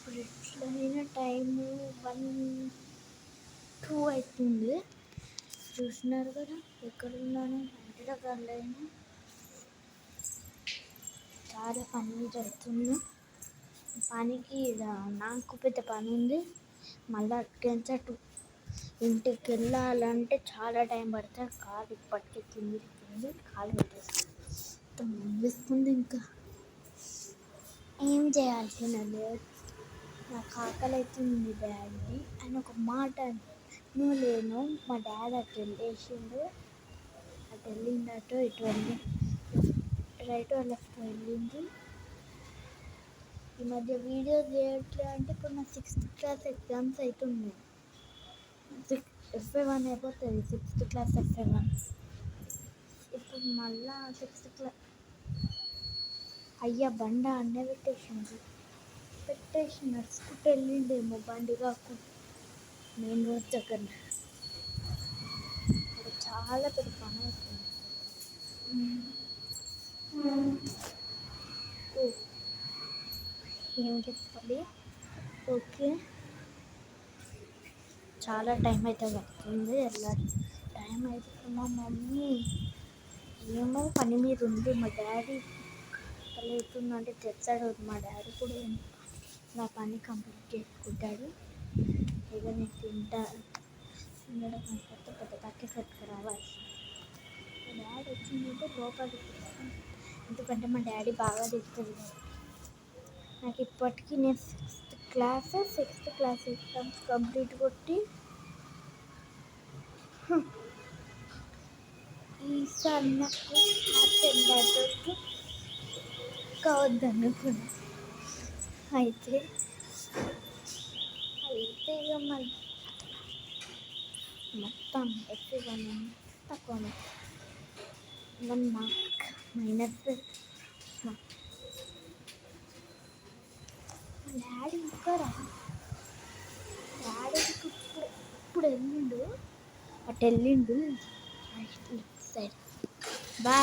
ఇప్పుడు ఎట్లయినా టైము 1-2 అవుతుంది. చూస్తున్నారు కదా ఎక్కడున్నాను, ఇంటి దగ్గరలేను. చాలా పని మీద అవుతుంది. పనికి నాకు పెద్ద పని ఉంది. మళ్ళీ అటు ఇంటికి వెళ్ళాలంటే చాలా టైం పడుతుంది. కాలు ఇప్పటికీ తిండి కాలు పెట్టేస్తుంది. ఇంకా ఏం చేయాల్సినది, నాకు ఆకలి అవుతుంది డాడీ అని ఒక మాట నువ్వు లేను. మా డాడీ అటు వెళ్ళేసిండు. అటు వెళ్ళిండటో ఇటు వెళ్ళి రైట్ లెఫ్ట్ వెళ్ళింది. ఈ మధ్య వీడియోస్ చేయట్లే అంటే ఇప్పుడు నా 6th క్లాస్ ఎగ్జామ్స్ అవుతున్నాయి. FA1 అయిపోతుంది, 6th క్లాస్ FA1. ఇప్పుడు మళ్ళా 6th క్లాస్ అయ్యా బండ అన్నే పెట్టేసి నడుచుకుంటూ వెళ్ళిండేమో బండి కాకుండా మెయిన్ రోడ్ దగ్గర. ఇప్పుడు చాలా పెద్ద పని అవుతుంది. ఏం చెప్పాలి? ఓకే, చాలా టైం అయితే పడుతుంది. ఎలా టైం అయితే మా మమ్మీ ఏమో పని మీద ఉంది. మా డాడీ అవుతుందంటే తెచ్చాడు. మా డాడీ కూడా నా పని కంప్లీట్ చేసుకుంటాడు. ఇక నేను తినడం అయిపోతే పెద్ద ప్యాకెట్ పెట్టుకురావాలి. మా డాడీ వచ్చిందంటే లోపలికి, ఎందుకంటే మా డాడీ బాగా తిడుతుంది. నాకు ఇప్పటికీ నేను 6th క్లాస్ ఎగ్జామ్స్ కంప్లీట్ కొట్టి ఈసారి నాకు హ్యాపీ కావద్దనుకున్నా. అయితే ఇక మళ్ళీ మొత్తం FA1 తక్కువ 1 మార్క్ మైనస్. డాడీ ఇంకా డాడీకి ఇప్పుడు వెళ్ళిండు, అటు వెళ్ళిండు రైట్ లెఫ్ట్ సైడ్. బాయ్.